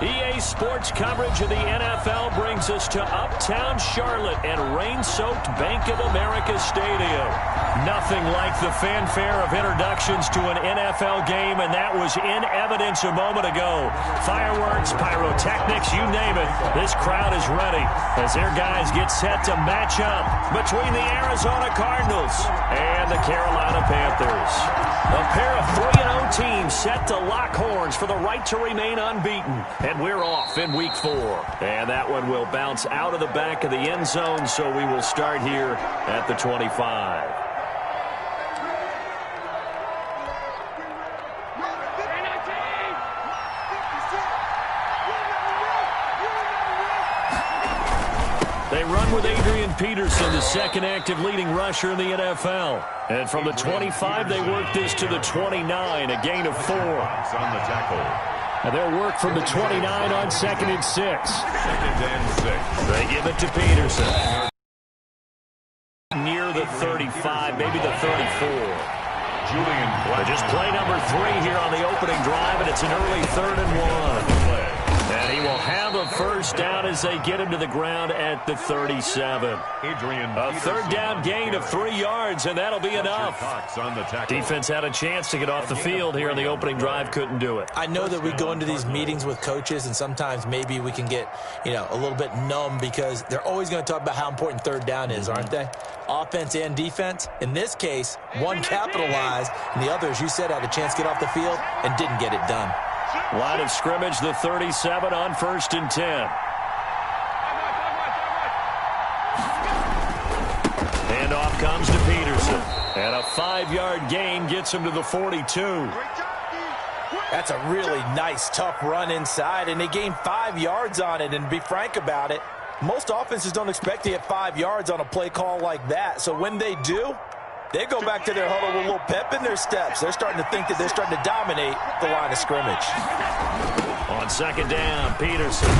EA Sports coverage of the NFL brings us to Uptown Charlotte at rain-soaked Bank of America Stadium. Nothing like the fanfare of introductions to an NFL game, and that was in evidence a moment ago. Fireworks, pyrotechnics, you name it. This crowd is ready as their guys get set to match up between the Arizona Cardinals and the Carolina Panthers. A pair of 3-0 teams set to lock horns for the right to remain unbeaten. And we're off in week 4. And that one will bounce out of the back of the end zone, so we will start here at the 25. They run with Adrian Peterson, the second active leading rusher in the NFL. And from the 25, they work this to the 29, a gain of 4. On the tackle. And they'll work from the 29 on 2nd and 6. 2nd and 6. They give it to Peterson. Near the 35, maybe the 34. Just play number 3 here on the opening drive, and it's an early 3rd and 1. And he will have a first down as they get him to the ground at the 37. A third down gain of 3 yards, and that'll be enough. Defense had a chance to get off the field here in the opening drive, couldn't do it. I know that we go into these meetings with coaches, and sometimes maybe we can get, a little bit numb because they're always going to talk about how important third down is, aren't they? Offense and defense. In this case, one capitalized, and the other, as you said, had a chance to get off the field and didn't get it done. Line of scrimmage, the 37 on 1st and 10. Handoff comes to Peterson. And a 5-yard gain gets him to the 42. That's a really nice, tough run inside, and they gained 5 yards on it. And to be frank about it, most offenses don't expect to get 5 yards on a play call like that. So when they do, they go back to their huddle with a little pep in their steps. They're starting to think that they're starting to dominate the line of scrimmage. On 2nd down, Peterson.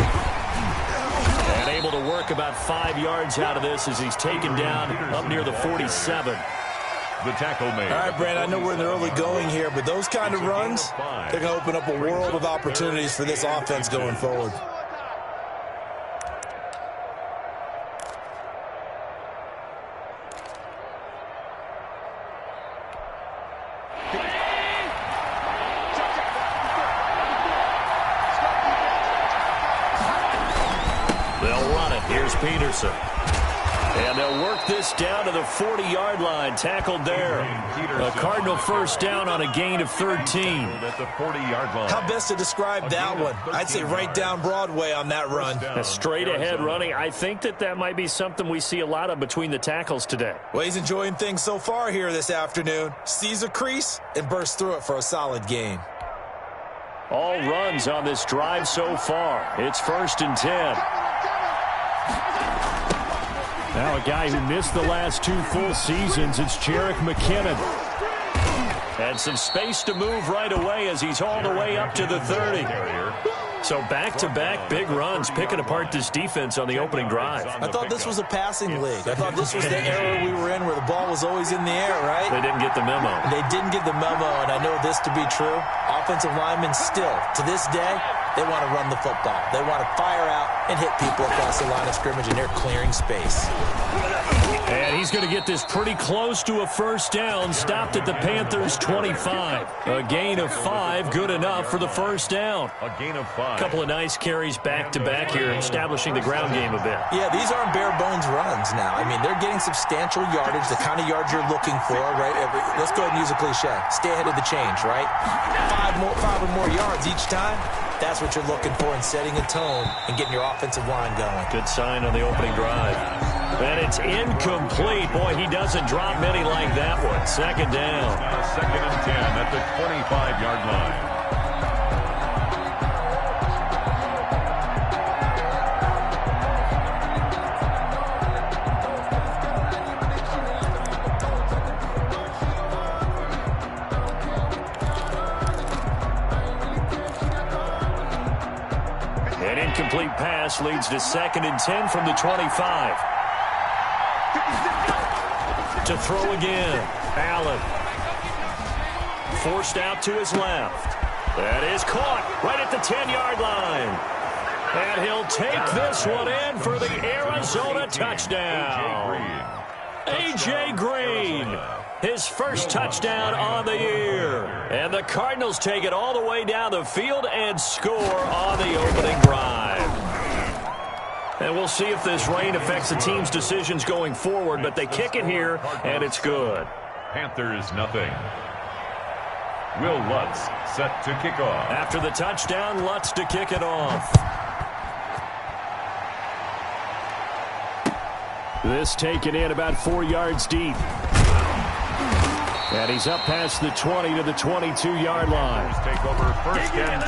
And able to work about 5 yards out of this as he's taken down up near the 47. The tackle made. All right, Brand, I know we're in the early going here, but those kind of runs, they're going to open up a world of opportunities for this offense going forward. Peterson. And they'll work this down to the 40-yard line, tackled there. A Cardinal first down on a gain of 13. At the 40-yard line. How best to describe that one? I'd say right down Broadway on that run. A straight-ahead running. I think that might be something we see a lot of between the tackles today. Well, he's enjoying things so far here this afternoon. Sees a crease and bursts through it for a solid gain. All runs on this drive so far. It's 1st and 10. Now a guy who missed the last 2 full seasons, it's Jerick McKinnon. And some space to move right away as he's all the way up to the 30. So back-to-back big runs, picking apart this defense on the opening drive. I thought this was a passing league. I thought this was the era we were in where the ball was always in the air, right? They didn't get the memo. They didn't get the memo, and I know this to be true. Offensive linemen still, to this day, they want to run the football. They want to fire out and hit people across the line of scrimmage, and they're clearing space. And he's going to get this pretty close to a first down, stopped at the Panthers' 25. A gain of 5, good enough for the first down. A gain of 5. A couple of nice carries back-to-back here, establishing the ground game a bit. Yeah, these aren't bare-bones runs now. I mean, they're getting substantial yardage, the kind of yards you're looking for, right? Let's go ahead and use a cliche. Stay ahead of the change, right? 5 or more yards each time. That's what you're looking for in setting a tone and getting your offensive line going. Good sign on the opening drive. And it's incomplete. Boy, he doesn't drop many like that one. 2nd down. 2nd and 10 at the 25-yard line. An incomplete pass leads to 2nd and 10 from the 25. To throw again. Allen. Forced out to his left. That is caught right at the 10-yard line. And he'll take this one in for the Arizona touchdown. A.J. Green, his first touchdown on the year. And the Cardinals take it all the way down the field and score on the opening drive. And we'll see if this rain affects the team's decisions going forward, but they kick it here, and it's good. Panthers nothing. Will Lutz set to kick off. After the touchdown, Lutz to kick it off. This taken in about 4 yards deep. And he's up past the 20 to the 22-yard line. Take over first and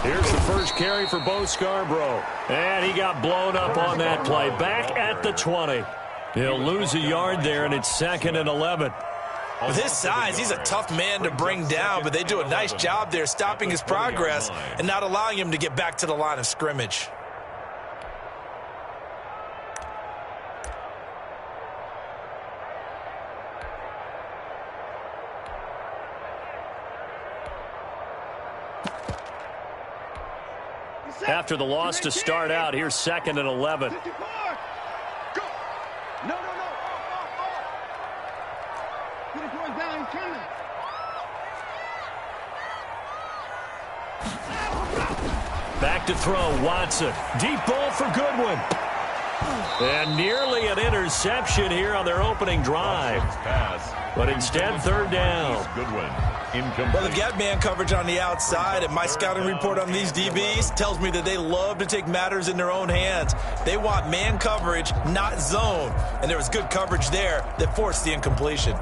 here's the first carry for Bo Scarborough. And he got blown up on that play. Back at the 20. He'll lose a yard there, and it's 2nd and 11. With his size, he's a tough man to bring down, but they do a nice job there stopping his progress and not allowing him to get back to the line of scrimmage. After the loss to start out, here's 2nd and 11. Back to throw, Watson. Deep ball for Goodwin. And nearly an interception here on their opening drive. But instead, 3rd down. Goodwin. Well, they've got man coverage on the outside, and my scouting report on these DBs tells me that they love to take matters in their own hands. They want man coverage, not zone. And there was good coverage there that forced the incompletion.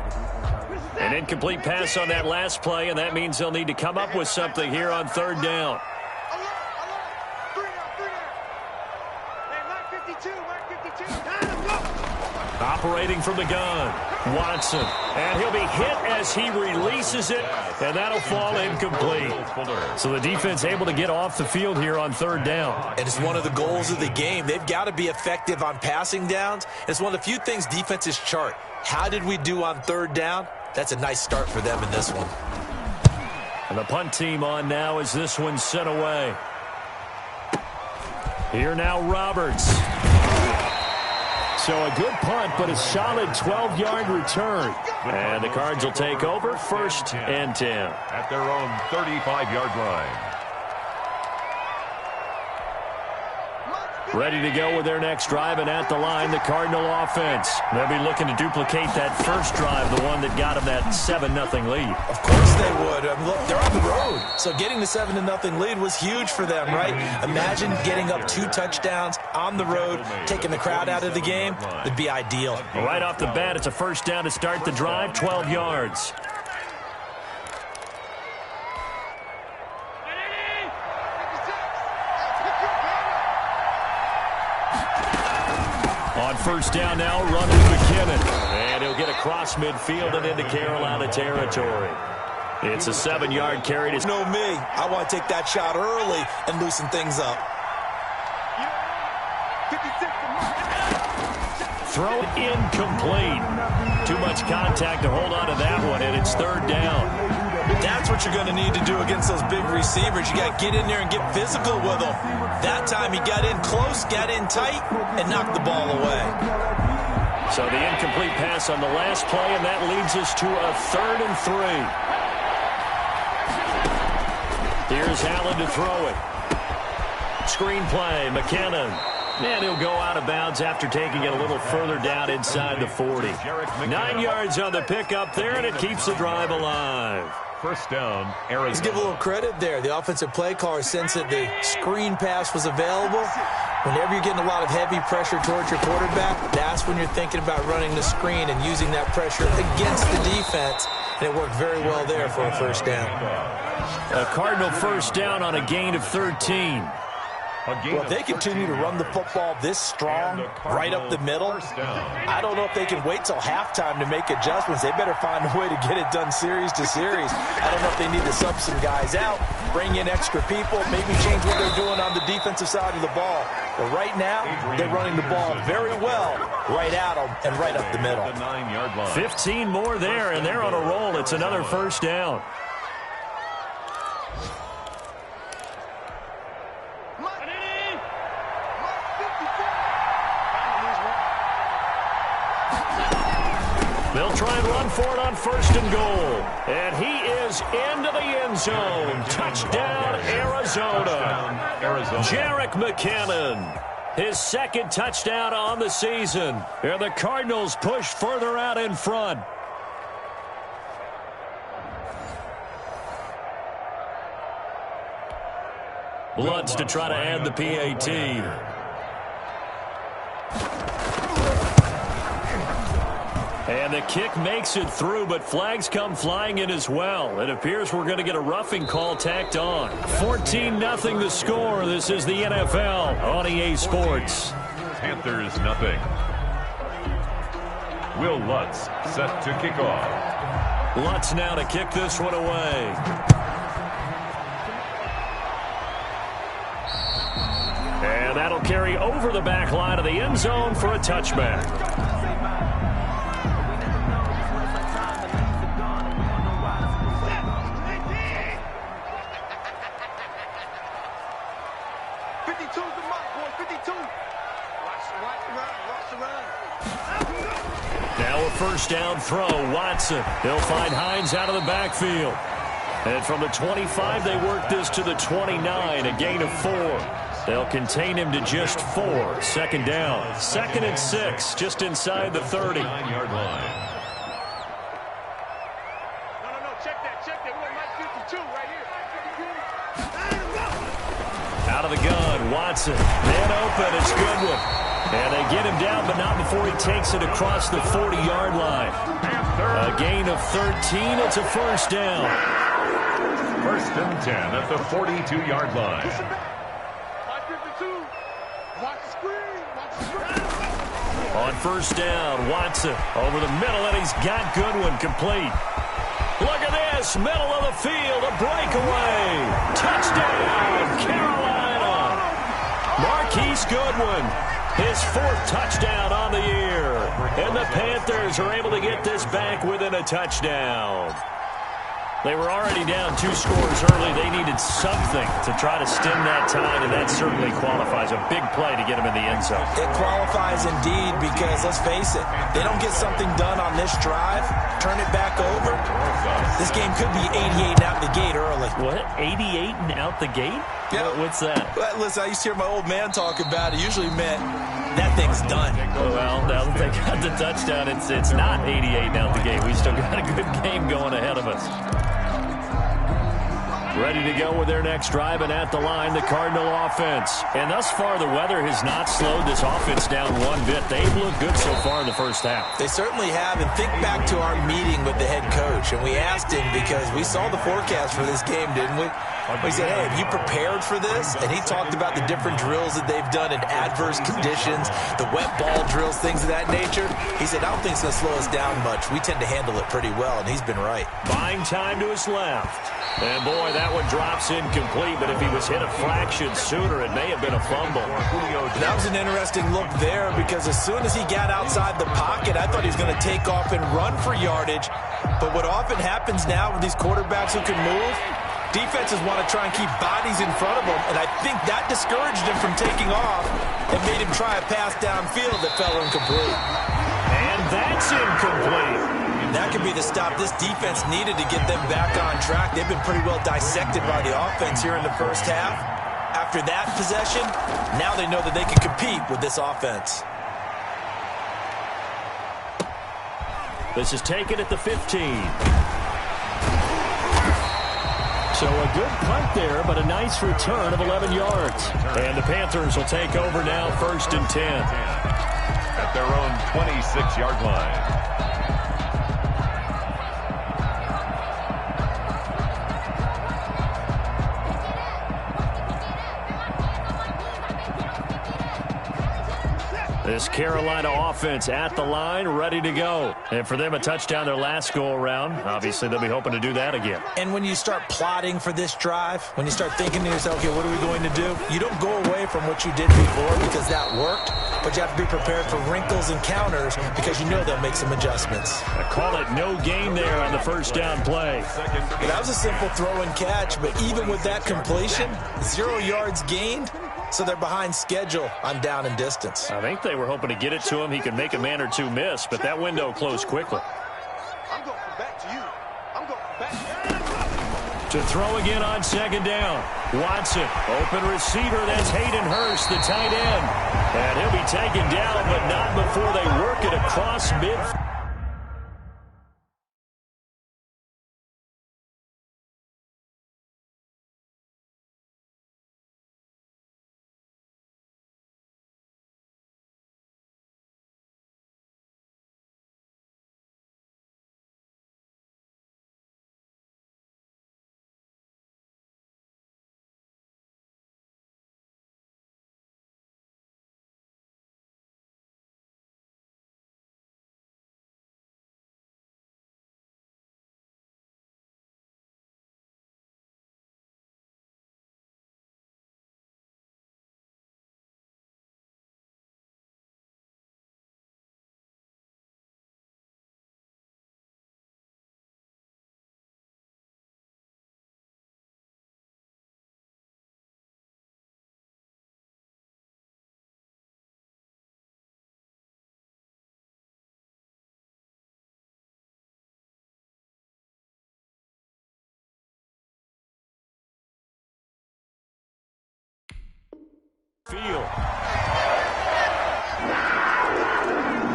An incomplete pass on that last play, and that means they'll need to come up with something here on 3rd down. Operating from the gun, Watson. And he'll be hit as he releases it, and that'll fall incomplete. So the defense able to get off the field here on 3rd down. And it's one of the goals of the game. They've got to be effective on passing downs. It's one of the few things defenses chart. How did we do on 3rd down? That's a nice start for them in this one. And the punt team on now as this one's sent away. Here now, Roberts. So a good punt, but a solid 12-yard return. And the Cards will take over 1st and 10. At their own 35-yard line. Ready to go with their next drive, and at the line, the Cardinal offense. They'll be looking to duplicate that first drive, the one that got them that 7-0 lead. Of course they would. Look, they're on the road. So getting the 7-0 lead was huge for them, right? Imagine getting up 2 touchdowns on the road, taking the crowd out of the game. It'd be ideal. Right off the bat, it's a first down to start the drive, 12 yards. On first down now, run with McKinnon. And he'll get across midfield and into Carolina territory. It's a 7-yard carry. You know me. I want to take that shot early and loosen things up. Throw incomplete. Too much contact to hold on to that one, and it's 3rd down. That's what you're going to need to do against those big receivers. You got to get in there and get physical with them. That time he got in close, got in tight, and knocked the ball away. So the incomplete pass on the last play, and that leads us to a 3rd and 3. Here's Allen to throw it. Screen play, McKinnon. And he'll go out of bounds after taking it a little further down inside the 40. 9 yards on the pickup there, and it keeps the drive alive. First down, Arizona. Let's give a little credit there. The offensive play caller sensed that the screen pass was available, Whenever you're getting a lot of heavy pressure towards your quarterback, that's when you're thinking about running the screen and using that pressure against the defense. And it worked very well there for a first down. A Cardinal first down on a gain of 13. Well, if they continue to run the football this strong, right up the middle, I don't know if they can wait till halftime to make adjustments. They better find a way to get it done series to series. I don't know if they need to sub some guys out, bring in extra people, maybe change what they're doing on the defensive side of the ball. But right now, they're running the ball very well right at them and right up the middle. 15 more there, and they're on a roll. It's another first down. They'll try and run for it on first and goal. And he is into the end zone. Touchdown, Arizona. Jerick McKinnon, his second touchdown on the season. And the Cardinals push further out in front. Lutz to try to add the PAT. And the kick makes it through, but flags come flying in as well. It appears we're going to get a roughing call tacked on. 14-0 the score. This is the NFL on EA Sports. Panthers 0. Will Lutz set to kick off. Lutz now to kick this one away. And that'll carry over the back line of the end zone for a touchback. Now a first down throw. Watson. He'll find Hines out of the backfield. And from the 25, they work this to the 29, a gain of 4. They'll contain him to just 4. Second down. 2nd and 6, just inside the 30. 9-yard line. No, check that. We're on 52 right here. Out of the gun, Watson. Man open, it's Goodwin. And they get him down, but not before he takes it across the 40-yard line. A gain of 13, it's a first down. 1st and 10 at the 42-yard line. On first down, Watson over the middle, and he's got Goodwin complete. Look at this, middle of the field, a breakaway. Touchdown, Carolina. Marquise Goodwin, his 4th touchdown on the year. And the Panthers are able to get this back within a touchdown. They were already down 2 scores early. They needed something to try to stem that tide, and that certainly qualifies. A big play to get them in the end zone. It qualifies indeed because, let's face it, they don't get something done on this drive, turn it back over, this game could be 88 and out the gate early. What? 88 and out the gate? Yeah. What's that? Well, listen, I used to hear my old man talk about it. Usually meant that thing's done. Well, now that they got the touchdown, it's not 88 and out the gate. We still got a good game going ahead of us. Ready to go with their next drive, and at the line, the Cardinal offense. And thus far, the weather has not slowed this offense down one bit. They've looked good so far in the first half. They certainly have, and think back to our meeting with the head coach, and we asked him because we saw the forecast for this game, didn't we? We said, hey, have you prepared for this? And he talked about the different drills that they've done in adverse conditions, the wet ball drills, things of that nature. He said, I don't think it's going to slow us down much. We tend to handle it pretty well, and he's been right. Buying time to his left. And, boy, that one drops incomplete, but if he was hit a fraction sooner, it may have been a fumble. That was an interesting look there because as soon as he got outside the pocket, I thought he was going to take off and run for yardage. But what often happens now with these quarterbacks who can move, defenses want to try and keep bodies in front of them, and I think that discouraged him from taking off and made him try a pass downfield that fell incomplete. And that's incomplete. That could be the stop this defense needed to get them back on track. They've been pretty well dissected by the offense here in the first half. After that possession, now they know that they can compete with this offense. This is taken at the 15. So a good punt there, but a nice return of 11 yards. And the Panthers will take over now, 1st and 10. At their own 26-yard line. This Carolina offense at the line, ready to go. And for them, a touchdown their last go-around. Obviously, they'll be hoping to do that again. And when you start plotting for this drive, when you start thinking to yourself, okay, what are we going to do? You don't go away from what you did before because that worked, but you have to be prepared for wrinkles and counters because you know they'll make some adjustments. I call it no gain there on the first down play. That was a simple throw and catch, but even with that completion, 0 yards gained. So they're behind schedule on down and distance. I think they were hoping to get it to him. He could make a man or two miss, but that window closed quickly. I'm going back to you. I'm going back to throw again on 2nd down. Watson, open receiver. That's Hayden Hurst, the tight end. And he'll be taken down, but not before they work it across midfield. Field.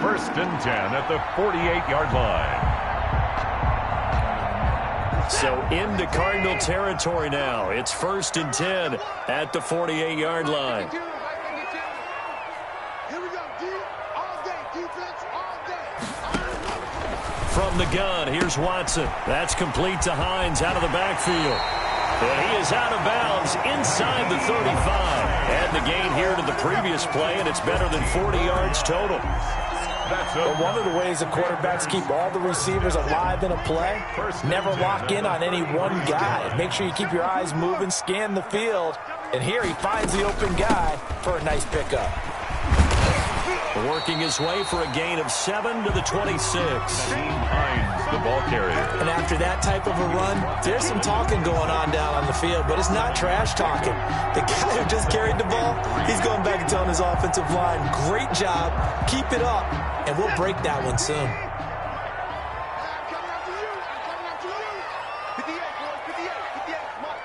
1st and 10 at the 48-yard line. So into Cardinal territory now. It's 1st and 10 at the 48-yard line. Here we go, D. All day, defense, all day. From the gun, here's Watson. That's complete to Hines out of the backfield. And he is out of bounds inside the 35. And the gain here to the previous play, and it's better than 40 yards total. But one of the ways the quarterbacks keep all the receivers alive in a play, never lock in on any one guy. Make sure you keep your eyes moving, scan the field. And here he finds the open guy for a nice pickup. Working his way for a gain of 7 to the 26. Hines, the ball carrier. And after that type of a run, there's some talking going on down on the field, but it's not trash talking. The guy who just carried the ball, he's going back and telling his offensive line, great job, keep it up, and we'll break that one soon. I'm coming after you. I'm coming after you. 58, boys, 58, 58. Come on.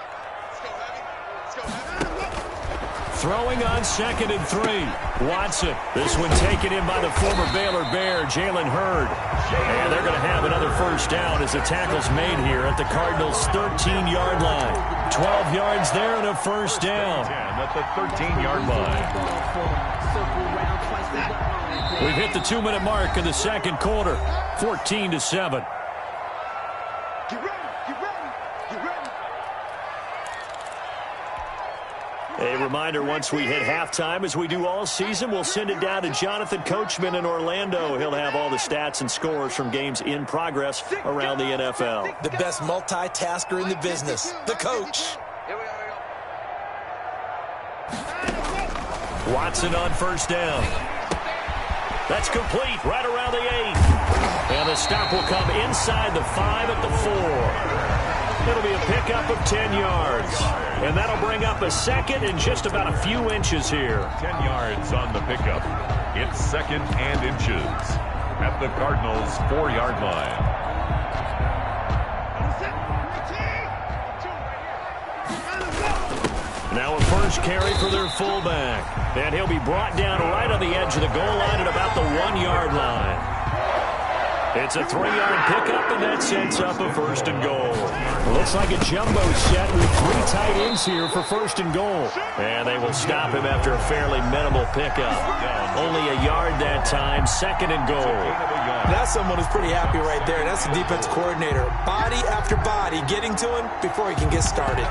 Let's go, Heavy. Let's go, Heavy. Throwing on 2nd and 3. Watson. This one taken in by the former Baylor Bear, Jalen Hurd. And they're going to have another first down as the tackle's made here at the Cardinals' 13-yard line. 12 yards there and a first down. 10 at the 13-yard line. We've hit the 2-minute mark in the second quarter. 14-7. Get ready, get ready, get ready. A reminder, once we hit halftime, as we do all season, we'll send it down to Jonathan Coachman in Orlando. He'll have all the stats and scores from games in progress around the NFL. The best multitasker in the business, the coach. Here we go. Watson on first down. That's complete right around the 8. And the stop will come inside the 5 at the 4. It'll be a pickup of 10 yards. And that'll bring up a second and just about a few inches here. 10 yards on the pickup. It's 2nd and inches at the Cardinals' 4-yard line. Now a first carry for their fullback. And he'll be brought down right on the edge of the goal line at about the 1-yard line. It's a 3-yard pickup, and that sets up a 1st and goal. Looks like a jumbo set with 3 tight ends here for 1st and goal. And they will stop him after a fairly minimal pickup. Only a yard that time, 2nd and goal. That's someone who's pretty happy right there. That's the defense coordinator. Body after body getting to him before he can get started.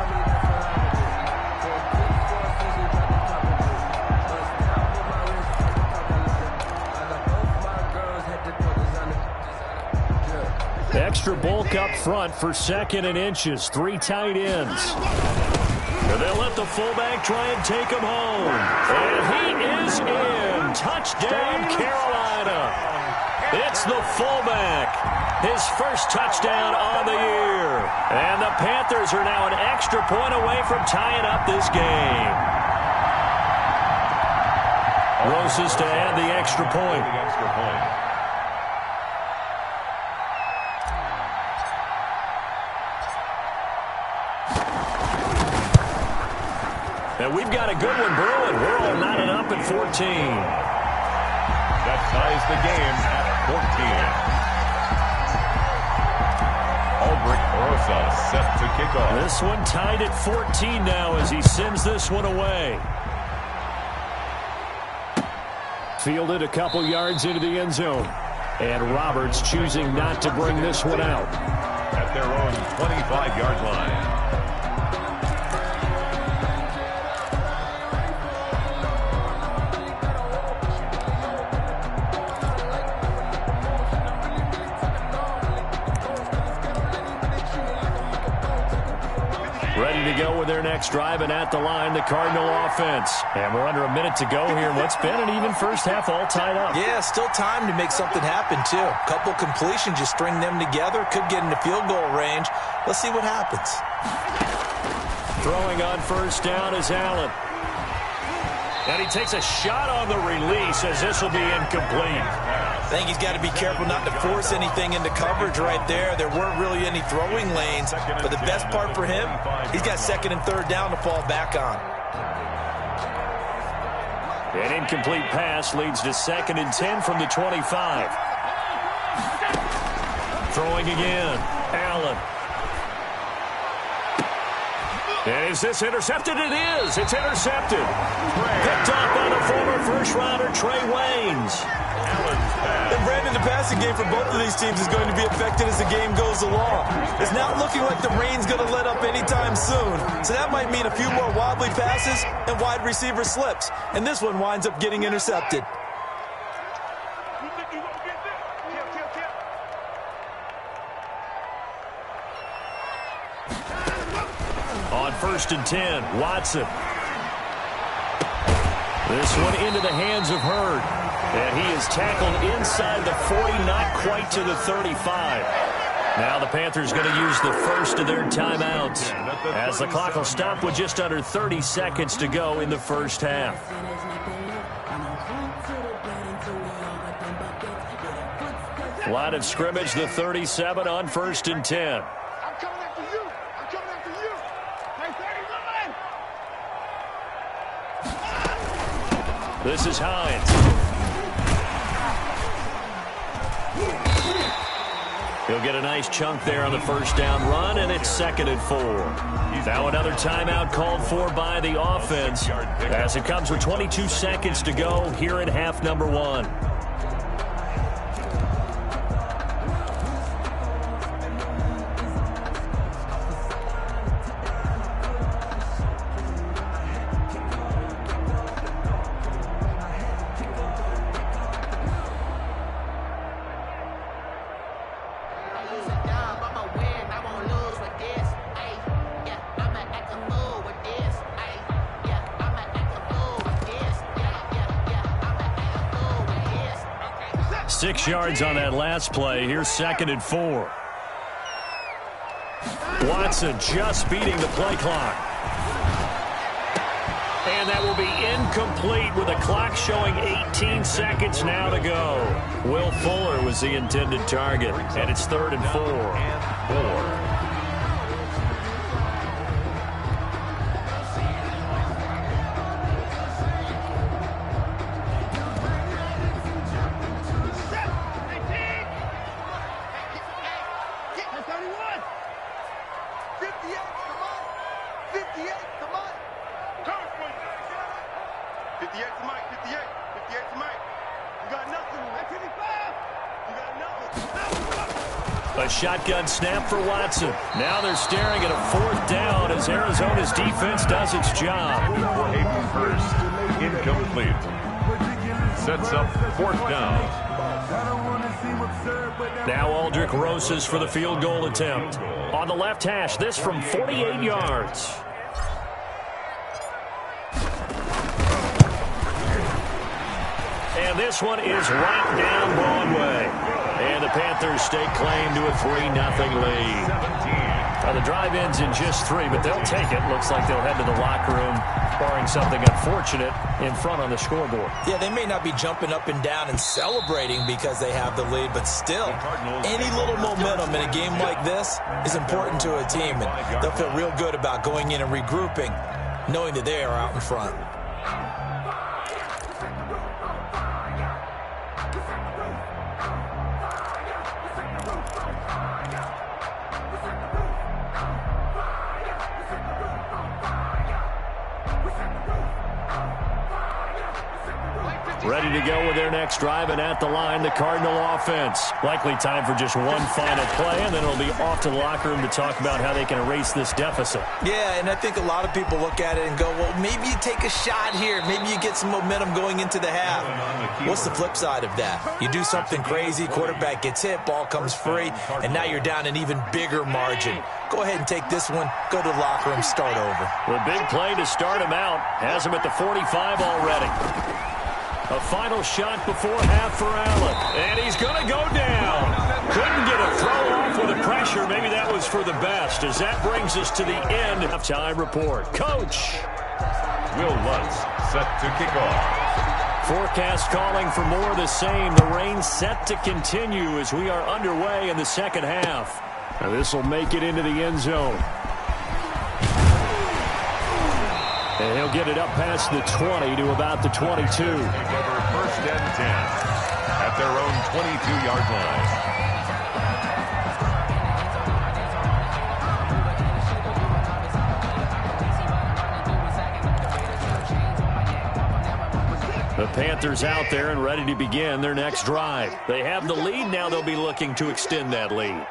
Extra bulk up front for 2nd and inches. 3 tight ends. And they'll let the fullback try and take him home. And he is in. Touchdown, Carolina. It's the fullback. His first touchdown on the year. And the Panthers are now an extra point away from tying up this game. Roses to add the extra point. And we've got a good one brewing. We're all knotted up at 14. That ties the game at 14. Albrecht Rosa set to kick off. This one tied at 14 now as he sends this one away. Fielded a couple yards into the end zone. And Roberts choosing not to bring this one out. At their own 25-yard line. Ready to go with their next drive, and at the line, the Cardinal offense. And we're under a minute to go here in what's been an even first half all tied up. Yeah, still time to make something happen, too. Couple completions, just string them together. Could get into field goal range. Let's see what happens. Throwing on 1st down is Allen. And he takes a shot on the release as this will be incomplete. I think he's got to be careful not to force anything into coverage right there. There weren't really any throwing lanes. But the best part for him, he's got 2nd and 3rd down to fall back on. An incomplete pass leads to 2nd and 10 from the 25. Throwing again. Allen. Is this intercepted? It is. It's intercepted. Picked up by the former first-rounder Trey Waynes. And Brandon, the passing game for both of these teams is going to be affected as the game goes along. It's not looking like the rain's going to let up anytime soon. So that might mean a few more wobbly passes and wide receiver slips. And this one winds up getting intercepted. On 1st and 10, Watson. This one into the hands of Hurd. And he is tackled inside the 40, not quite to the 35. Now the Panthers going to use the first of their timeouts as the clock will stop with just under 30 seconds to go in the first half. Line of scrimmage, the 37 on 1st and 10. I'm coming after you. I'm coming after you. Hey, 31! This is Hines. He'll get a nice chunk there on the 1st down run, and it's 2nd and 4. Now another timeout called for by the offense as it comes with 22 seconds to go here in half number 1. Six yards on that last play. Here's 2nd and 4. Watson just beating the play clock. And that will be incomplete with the clock showing 18 seconds now to go. Will Fuller was the intended target, and it's 3rd and 4. to Mike. 58. 58 to Mike. You got nothing. 55. You got nothing. A shotgun snap for Watson. Now they're staring at a 4th down as Arizona's defense does its job. For Hayden Hurst, incomplete. Sets up 4th down. Now Aldrich Rosas for the field goal attempt. On the left hash, this from 48 yards. And this one is right down Broadway. And the Panthers stake claim to a 3-0 lead. Now the drive ends in just 3, but they'll take it. Looks like they'll head to the locker room, barring something unfortunate, in front on the scoreboard. Yeah, they may not be jumping up and down and celebrating because they have the lead, but still, any little momentum in a game like this is important to a team, and they'll feel real good about going in and regrouping, knowing that they are out in front. Ready to go with their next drive, and at the line, the Cardinal offense. Likely time for just one final play, and then it'll be off to the locker room to talk about how they can erase this deficit. Yeah, and I think a lot of people look at it and go, well, maybe you take a shot here. Maybe you get some momentum going into the half. What's the flip side of that? You do something crazy, quarterback gets hit, ball comes free, and now you're down an even bigger margin. Go ahead and take this one, go to the locker room, start over. The big play to start him out has him at the 45 already. A final shot before half for Allen. And he's going to go down. Couldn't get a throw off with the pressure. Maybe that was for the best, as that brings us to the end. Halftime report. Coach. Will Lutz set to kick off. Forecast calling for more of the same. The rain set to continue as we are underway in the second half. Now this will make it into the end zone. And he'll get it up past the 20 to about the 22. Take over 1st and 10 at their own 22-yard line. The Panthers out there and ready to begin their next drive. They have the lead. Now they'll be looking to extend that lead.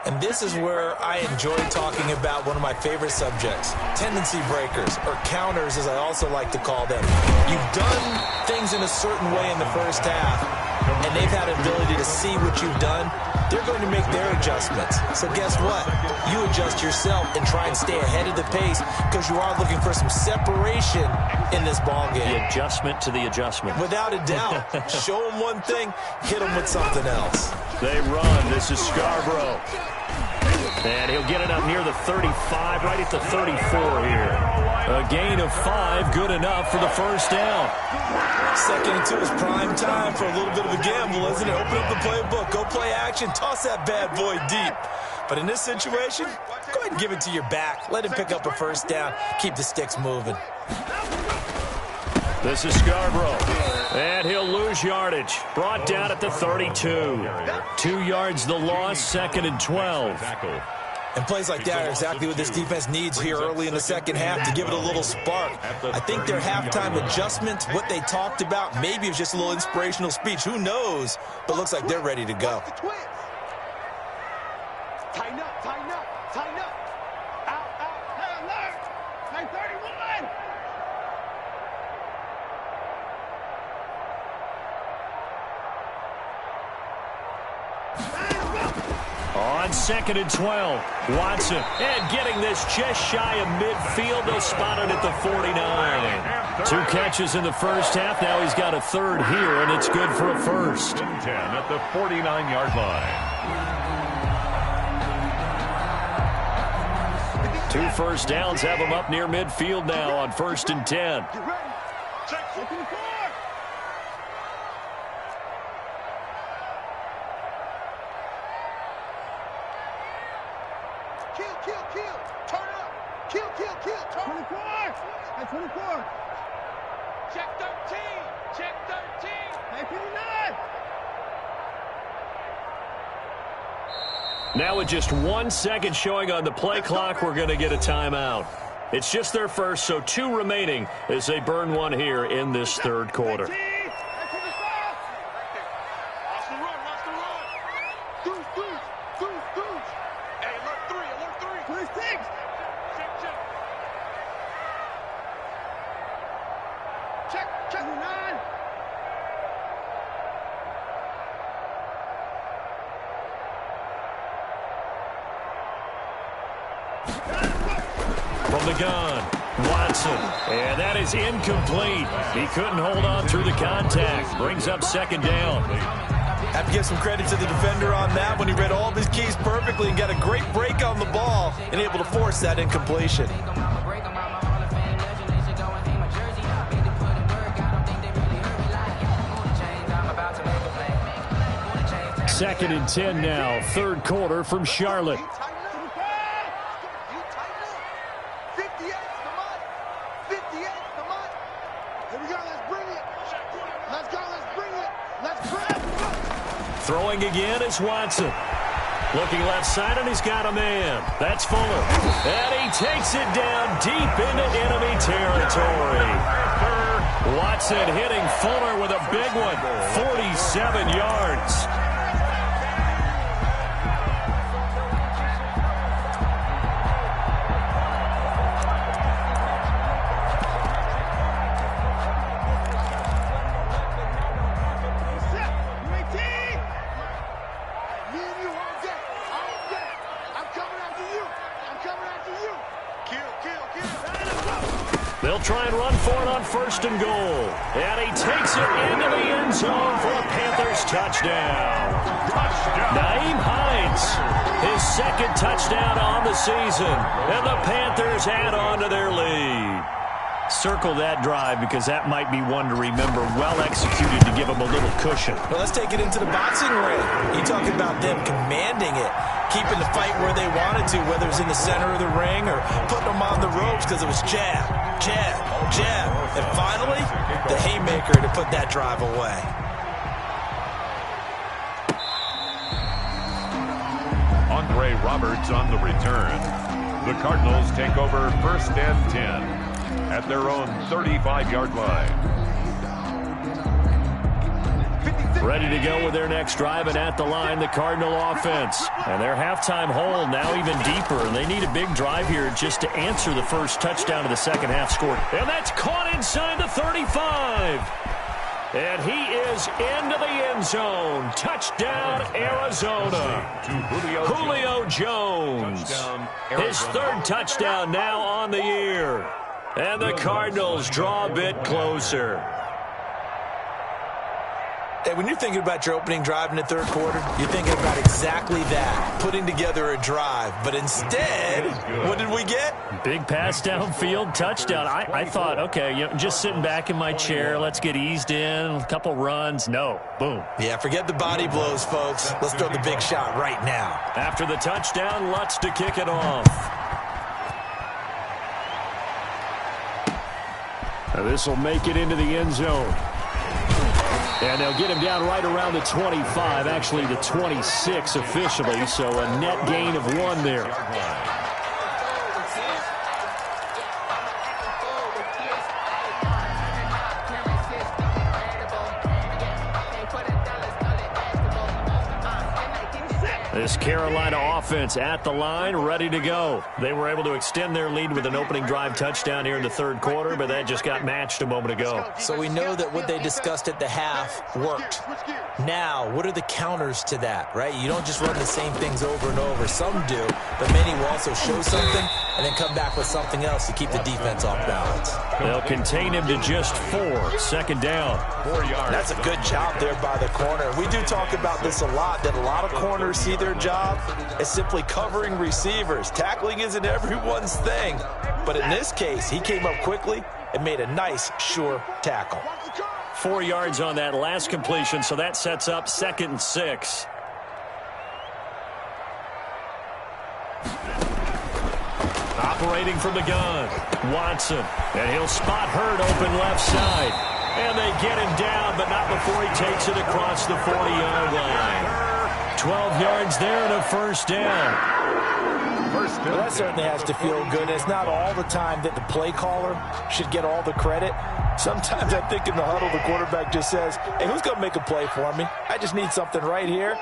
And this is where I enjoy talking about one of my favorite subjects, tendency breakers, or counters as I also like to call them. You've done things in a certain way in the first half, and they've had an ability to see what you've done. They're going to make their adjustments. So guess what? You adjust yourself and try and stay ahead of the pace because you are looking for some separation in this ball game. The adjustment to the adjustment. Without a doubt. Show them one thing, hit them with something else. They run. This is Scarborough. And he'll get it up near the 35, right at the 34 here. A gain of 5, good enough for the first down. 2nd and 2 is prime time for a little bit of a gamble, isn't it? Open up the playbook, go play action, toss that bad boy deep. But in this situation, go ahead and give it to your back. Let him pick up a first down. Keep the sticks moving. This is Scarborough. And he'll lose yardage. Brought down at the 32. 2 yards the loss, 2nd and 12. And plays like that are exactly what this defense needs here early in the second half to give it a little spark. I think their halftime adjustment, what they talked about, maybe it was just a little inspirational speech. Who knows? But looks like they're ready to go. Tighten up, tighten up, tighten up. Out, out, hey, alert. 931. On 2nd and 12, Watson. And getting this just shy of midfield. They'll spot it at the 49. 2 catches in the first half. Now he's got a 3rd here, and it's good for a first. 10 at the 49-yard line. 2 first downs have him up near midfield now on 1st and 10. Get ready. Check, open the door. Kill. Turn it up. Kill. Turn 24. At 24. Check 13. Check 13. At 59. Now with just 1 second showing on the play clock, we're going to get a timeout. It's just their first, so 2 remaining as they burn one here in this third quarter. From the gun, Watson, and that is incomplete. He couldn't hold on through the contact. Brings up second down. Have to give some credit to the defender on that when he read all of his keys perfectly and got a great break on the ball and able to force that incompletion. Second and 10 now, third quarter from Charlotte. Throwing again is Watson. Looking left side, and he's got a man. That's Fuller. And he takes it down deep into enemy territory. Watson hitting Fuller with a big one. 47 yards. They'll try and run for it on first and goal. And he takes it into the end zone for a Panthers touchdown. Nyheim Hines, his second touchdown on the season. And the Panthers add on to their lead. Circle that drive because that might be one to remember. Well executed to give them a little cushion. Well, let's take it into the boxing ring. You talking about them commanding it, keeping the fight where they wanted to, whether it's in the center of the ring or putting them on the ropes because it was jab, jab, jab. And finally, the haymaker to put that drive away. Andre Roberts on the return. The Cardinals take over first and 10 at their own 35-yard line. Ready to go with their next drive, and at the line, the Cardinal offense. And their halftime hole now even deeper, and they need a big drive here just to answer the first touchdown of the second half scored. And that's caught inside the 35. And he is into the end zone. Touchdown, Arizona. Julio Jones. His third touchdown now on the year. And the Cardinals draw a bit closer. Hey, when you're thinking about your opening drive in the third quarter, you're thinking about exactly that, putting together a drive. But instead, what did we get? Big pass downfield, touchdown. I thought, okay, just sitting back in my chair, let's get eased in, a couple runs. No, boom. Yeah, forget the body blows, folks. Let's throw the big shot right now. After the touchdown, Lutz to kick it off. Now this will make it into the end zone. And they'll get him down right around the 25, actually the 26 officially, so a net gain of 1 there. This Carolina offense at the line, ready to go. They were able to extend their lead with an opening drive touchdown here in the third quarter, but that just got matched a moment ago. So we know that what they discussed at the half worked. Now, what are the counters to that, right? You don't just run the same things over and over. Some do, but many will also show something and then come back with something else to keep the defense off balance. They'll contain him to just 4. Second down. 4 yards. That's a good job there by the corner. We do talk about this a lot, that a lot of corners see their job as simply covering receivers. Tackling isn't everyone's thing. But in this case, he came up quickly and made a nice, sure tackle. 4 yards on that last completion, so that sets up 2nd and 6. Operating from the gun, Watson. And he'll spot Hurd open left side. And they get him down, but not before he takes it across the 40-yard line. 12 yards there and a first down. first and Well, that 10. certainly has to feel good. And it's not all the time that the play caller should get all the credit. Sometimes I think in the huddle, the quarterback just says, hey, who's going to make a play for me? I just need something right here.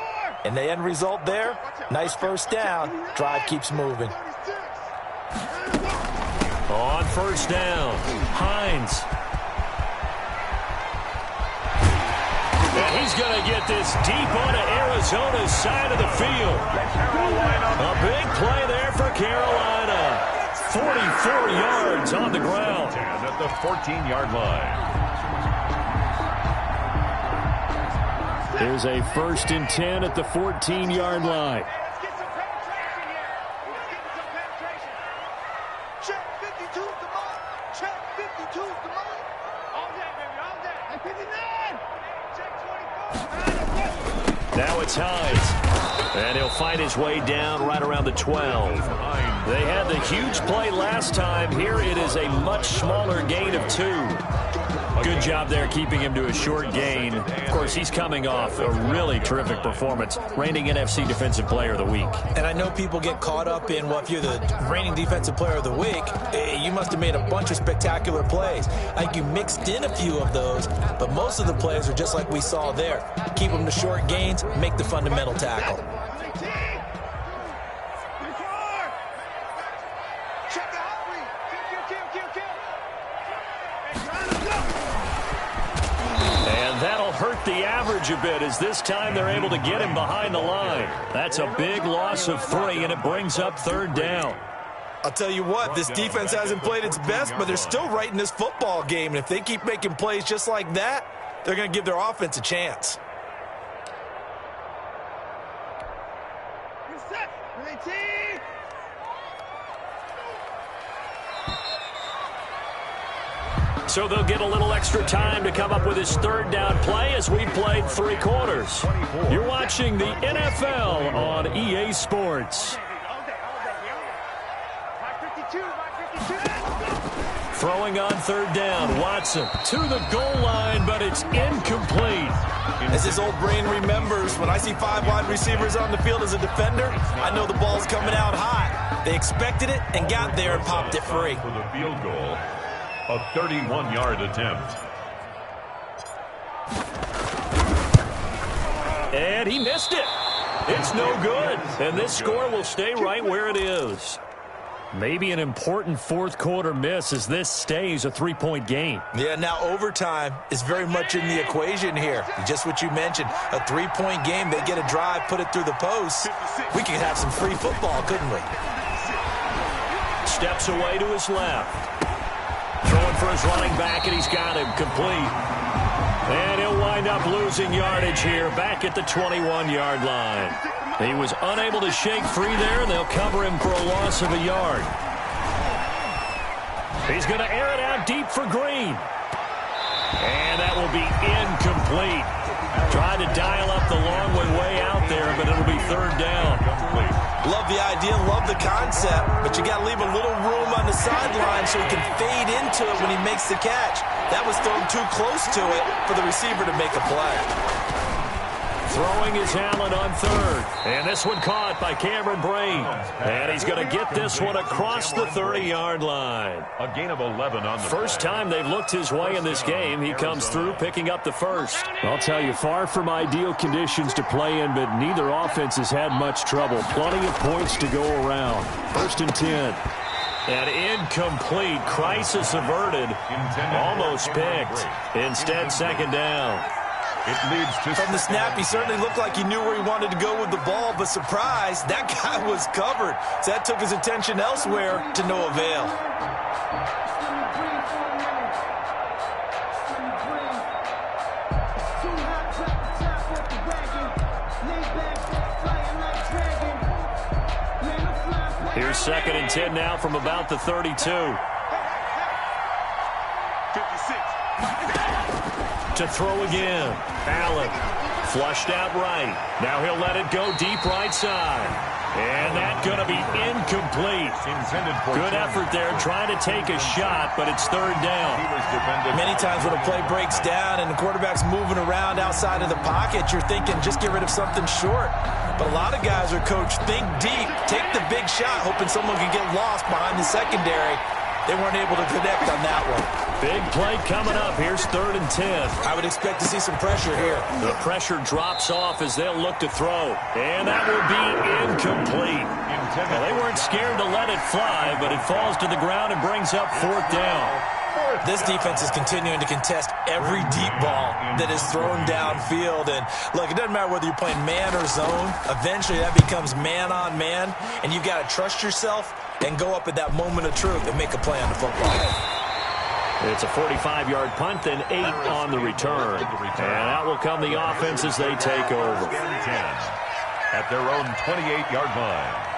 And the end result there, nice first down. Drive keeps moving. On first down, Hines. And he's going to get this deep onto Arizona's side of the field. A big play there for Carolina. 44 yards on the ground. At the 14-yard line. Here's a 1st and 10 at the 14-yard line. Let's get some penetration here. Let's get some penetration. Check 52's the mark. Check 52's the mark. All day, baby, all day. Hey, 59. Check 24. Now it's Hines. And he'll find his way down right around the 12. They had the huge play last time. Here it is a much smaller gain of 2. Good job there keeping him to a short gain. Of course, he's coming off a really terrific performance, reigning NFC Defensive Player of the Week. And I know people get caught up in, well, if you're the reigning Defensive Player of the Week, you must have made a bunch of spectacular plays. I think you mixed in a few of those, but most of the plays are just like we saw there. Keep them to short gains, make the fundamental tackle. Check the hot read. Kill. And that'll hurt the average a bit as this time they're able to get him behind the line. That's a big loss of 3, and it brings up 3rd down. I'll tell you what, this defense hasn't played its best, but they're still right in this football game. And if they keep making plays just like that, they're going to give their offense a chance. Set. 19. So they'll get a little extra time to come up with his 3rd down play as we've played 3 quarters. You're watching the NFL on EA Sports. All day. My 52. Throwing on 3rd down, Watson to the goal line, but it's incomplete. As his old brain remembers, when I see 5 wide receivers on the field as a defender, I know the ball's coming out hot. They expected it and got there and popped it free. For the field goal, a 31-yard attempt. And he missed it. It's no good. And this score will stay right where it is. Maybe an important 4th quarter miss as this stays a 3-point game. Yeah, now overtime is very much in the equation here. Just what you mentioned, a 3-point game. They get a drive, put it through the post. We could have some free football, couldn't we? Steps away to his left. Throwing for his running back, and he's got him complete. And he'll wind up losing yardage here back at the 21-yard line. He was unable to shake free there, and they'll cover him for a loss of a yard. He's going to air it out deep for Green. And that will be incomplete. Trying to dial up the long way out there, but it'll be 3rd down. Love the idea, love the concept, but you got to leave a little room on the sideline so he can fade into it when he makes the catch. That was thrown too close to it for the receiver to make a play. Throwing is Allen on 3rd. And this one caught by Cameron Brain. And he's going to get this one across the 30-yard line. A gain of 11 on the First time they've looked his way in this game. He comes through picking up the 1st. I'll tell you, far from ideal conditions to play in, but neither offense has had much trouble. Plenty of points to go around. 1st and 10. And incomplete. Crisis averted. Almost picked. Instead, 2nd down. It leads to From the snap, he certainly looked like he knew where he wanted to go with the ball, but surprise, that guy was covered. So that took his attention elsewhere to no avail. Here's 2nd and 10 now from about the 32. 56. To throw again. Allen flushed out right. Now he'll let it go deep right side. And that's going to be incomplete. Good effort there trying to take a shot, but it's third down. Many times when a play breaks down and the quarterback's moving around outside of the pocket, you're thinking just get rid of something short. But a lot of guys are coached, think deep, take the big shot, hoping someone can get lost behind the secondary. They weren't able to connect on that one. Big play coming up. Here's 3rd and 10. I would expect to see some pressure here. The pressure drops off as they'll look to throw. And that will be incomplete. Well, they weren't scared to let it fly, but it falls to the ground and brings up 4th down. This defense is continuing to contest every deep ball that is thrown downfield. And, look, it doesn't matter whether you're playing man or zone. Eventually, that becomes man-on-man, and you've got to trust yourself and go up at that moment of truth and make a play on the football. It's a 45-yard punt and 8 on the return. And out will come the offense as they take over. At their own 28-yard line.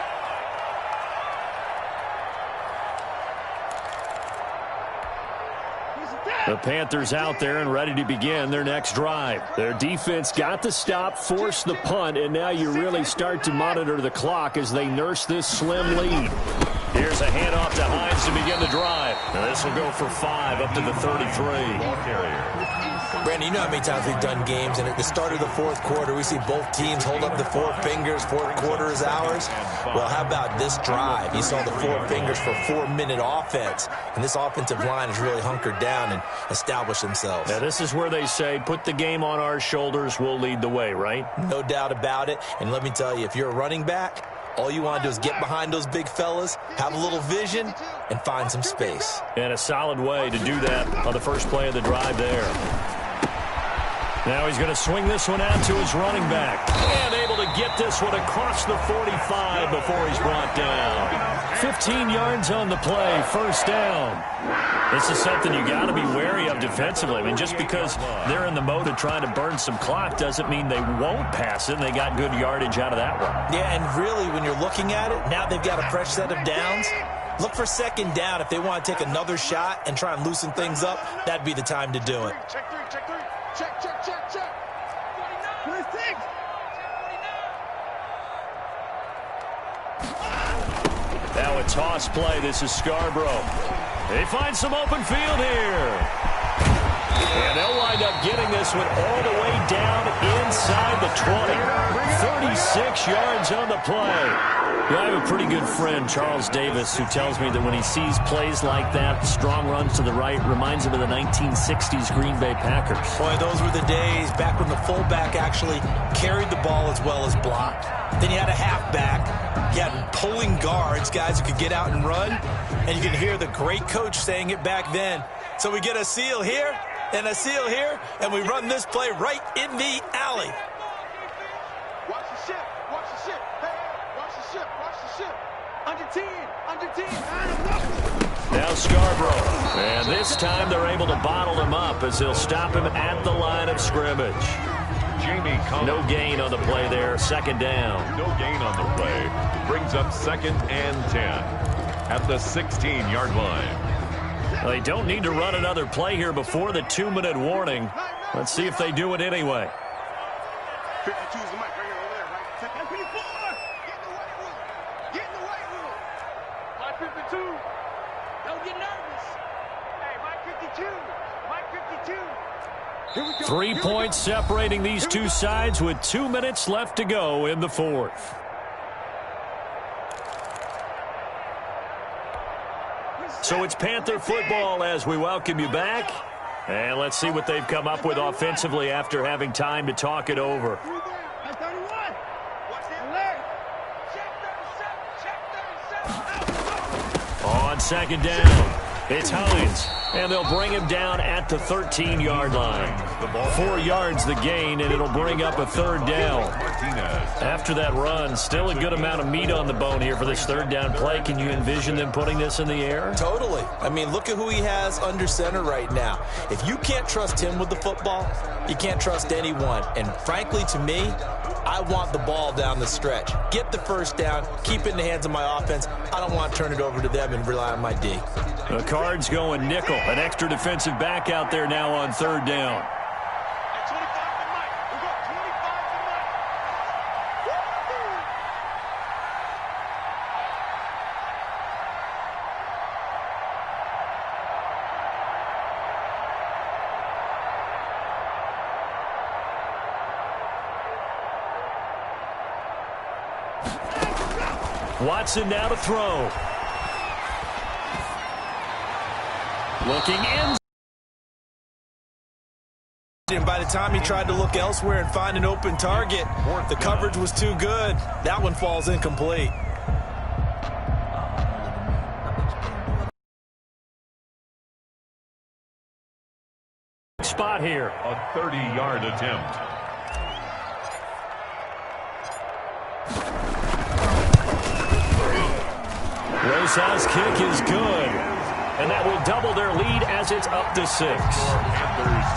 The Panthers out there and ready to begin their next drive. Their defense got the stop, forced the punt, and now you really start to monitor the clock as they nurse this slim lead. Here's a handoff to Hines to begin the drive. Now this will go for 5 up to the 33. Brandon, you know how many times we've done games, and at the start of the 4th quarter, we see both teams hold up the 4 fingers, 4th quarter is ours. Well, how about this drive? You saw the 4 fingers for 4-minute offense, and this offensive line has really hunkered down and established themselves. Now, this is where they say, put the game on our shoulders, we'll lead the way, right? No doubt about it, and let me tell you, if you're a running back, all you want to do is get behind those big fellas, have a little vision, and find some space. And a solid way to do that on the first play of the drive there. Now he's going to swing this one out to his running back. And able to get this one across the 45 before he's brought down. 15 yards on the play, first down. This is something you got to be wary of defensively. I mean, just because they're in the mode of trying to burn some clock doesn't mean they won't pass it, and they got good yardage out of that one. Yeah, and really, when you're looking at it, now they've got a fresh set of downs. Look for 2nd down. If they want to take another shot and try and loosen things up, that'd be the time to do it. Check 3, check 3. Check, check, check, check. 46. Now a toss play. This is Scarborough. They find some open field here. And they'll wind up getting this one all the way down inside the 20. 36 yards on the play. I have a pretty good friend, Charles Davis, who tells me that when he sees plays like that, strong runs to the right, reminds him of the 1960s Green Bay Packers. Boy, those were the days back when the fullback actually carried the ball as well as blocked. Then you had a halfback. You had pulling guards, guys who could get out and run. And you can hear the great coach saying it back then. So we get a seal here and a seal here, and we run this play right in the alley. Watch the ship. Watch the ship. Hey, watch the ship. Watch the ship. Under 10. Under 10. Now Scarborough. And this time they're able to bottle him up as they'll stop him at the line of scrimmage. No gain on the play there. 2nd down. No gain on the play. Brings up 2nd and 10 at the 16-yard line. Well, they don't need to run another play here before the 2-minute warning. Let's see if they do it anyway. 52's the mic right here over there, right? Check 54. Get in the white room. Get in the white room. Mike 52. Don't get nervous. Hey, Mike 52. Mike 52. Here we go. 3 points separating these two sides with 2 minutes left to go in the 4th. So it's Panther football as we welcome you back. And let's see what they've come up with offensively after having time to talk it over. On 2nd down, it's Hines. And they'll bring him down at the 13-yard line. 4 yards the gain, and it'll bring up a 3rd down. After that run, still a good amount of meat on the bone here for this 3rd down play. Can you envision them putting this in the air? Totally. I mean, look at who he has under center right now. If you can't trust him with the football, you can't trust anyone. And frankly, to me, I want the ball down the stretch. Get the 1st down, keep it in the hands of my offense. I don't want to turn it over to them and rely on my D. The Cards going nickel. An extra defensive back out there now on 3rd down. Watson now to throw. Looking in. And by the time he tried to look elsewhere and find an open target, the coverage was too good. That one falls incomplete. Spot here. A 30-yard attempt. Rosas' kick is good. And that will double their lead as it's up to 6.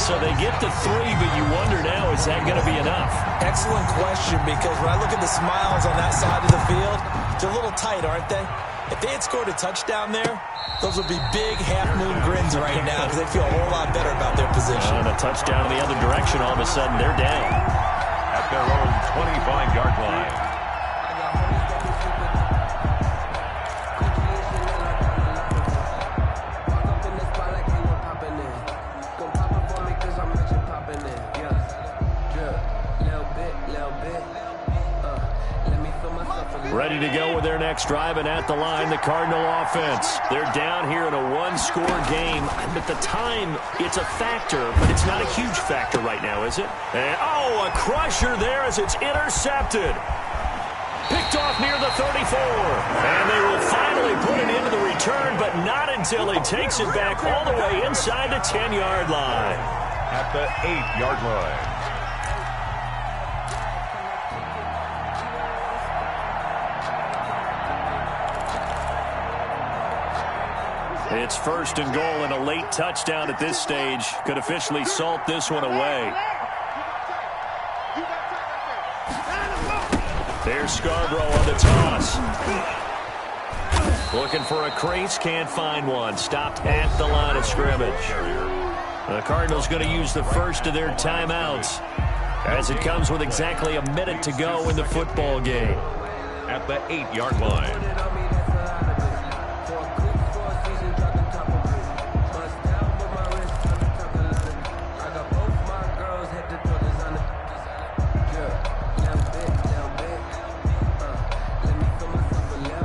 So they get to 3, but you wonder now, is that going to be enough? Excellent question, because when I look at the smiles on that side of the field, they're a little tight, aren't they? If they had scored a touchdown there, those would be big half-moon grins right now because they feel a whole lot better about their position. And a touchdown in the other direction, all of a sudden they're down. At their own 25-yard line. Ready to go with their next drive, and at the line, the Cardinal offense. They're down here in a one-score game. At the time, it's a factor, but it's not a huge factor right now, is it? And, oh, a crusher there as it's intercepted. Picked off near the 34. And they will finally put it into the return, but not until he takes it back all the way inside the 10-yard line. At the 8-yard line. It's 1st and goal, and a late touchdown at this stage could officially salt this one away. There's Scarborough on the toss. Looking for a crease, can't find one. Stopped at the line of scrimmage. The Cardinals going to use the first of their timeouts as it comes with exactly a minute to go in the football game. At the 8-yard line.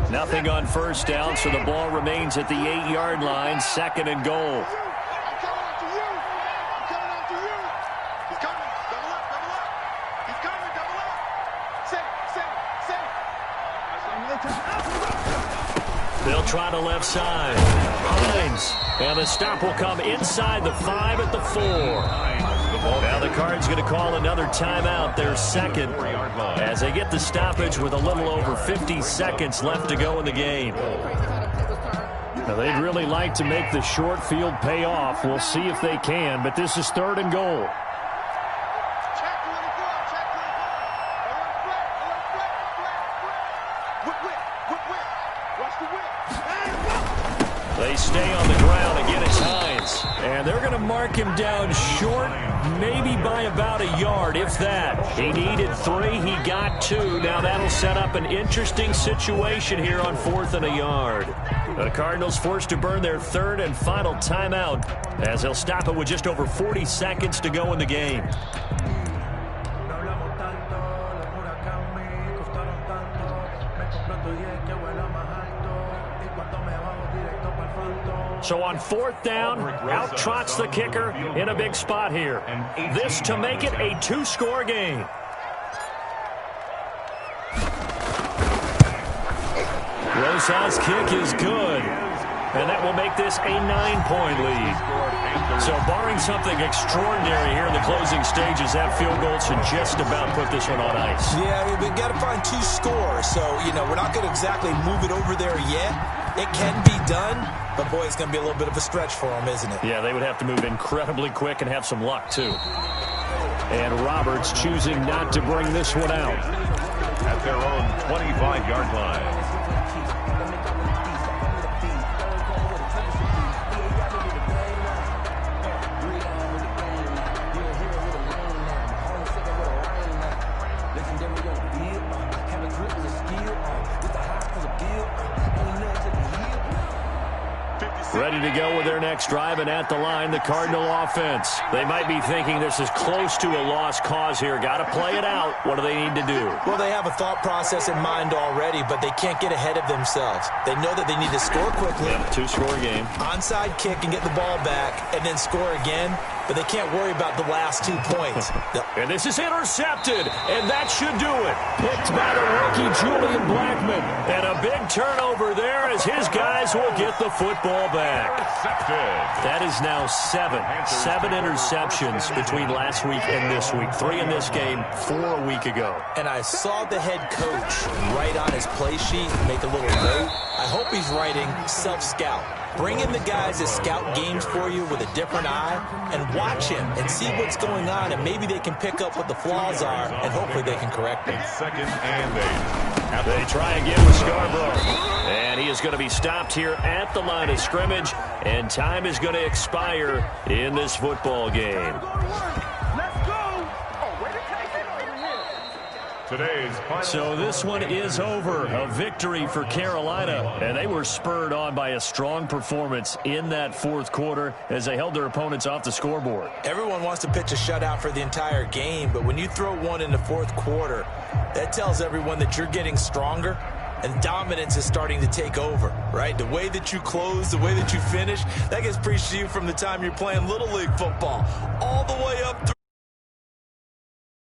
Nothing on first down, so the ball remains at the 8-yard line, 2nd and goal. They'll try to left side. Hines. And the stop will come inside the 5 at the 4. Now the Cards going to call another timeout, their second, as they get the stoppage with a little over 50 seconds left to go in the game. Now they'd really like to make the short field pay off. We'll see if they can, but this is 3rd and goal. They stay on the ground. Again, it's Hines. And they're going to mark him down short, maybe by about a yard, if that. He needed 3. He got 2. Now that'll set up an interesting situation here on 4th and a yard. The Cardinals forced to burn their 3rd and final timeout as they'll stop it with just over 40 seconds to go in the game. So on 4th down, out trots the kicker in a big spot here. This to make it a 2-score game. Rosas' kick is good. And that will make this a 9-point lead. So barring something extraordinary here in the closing stages, that field goal should just about put this one on ice. Yeah, we've got to find 2 scores. So, we're not going to exactly move it over there yet. It can be done, but boy, it's going to be a little bit of a stretch for them, isn't it? Yeah, they would have to move incredibly quick and have some luck, too. And Roberts choosing not to bring this one out. At their own 25-yard line. ready to go with their next drive, and at the line, the Cardinal offense. They might be thinking this is close to a lost cause here. Got to play it out. What do they need to do? Well, they have a thought process in mind already, but they can't get ahead of themselves. They know that they need to score quickly. Yeah, two-score game. Onside kick and get the ball back, and then score again. But they can't worry about the last 2 points. And this is intercepted, and that should do it. Picked by the rookie Julian Blackmon. And a big turnover there as his guys will get the football back. That is now 7 interceptions between last week and this week. 3 in this game, 4 a week ago. And I saw the head coach write on his play sheet, make a little note. I hope he's writing self-scout. Bring in the guys that scout games for you with a different eye and watch him and see what's going on, and maybe they can pick up what the flaws are, and hopefully they can correct them. 2nd and 8. They try again with Scarborough. And he is going to be stopped here at the line of scrimmage, and time is going to expire in this football game. So this one is over. A victory for Carolina. And they were spurred on by a strong performance in that fourth quarter as they held their opponents off the scoreboard. Everyone wants to pitch a shutout for the entire game, but when you throw one in the fourth quarter, that tells everyone that you're getting stronger and dominance is starting to take over, right? The way that you close, the way that you finish, that gets preached to you from the time you're playing Little League football all the way up through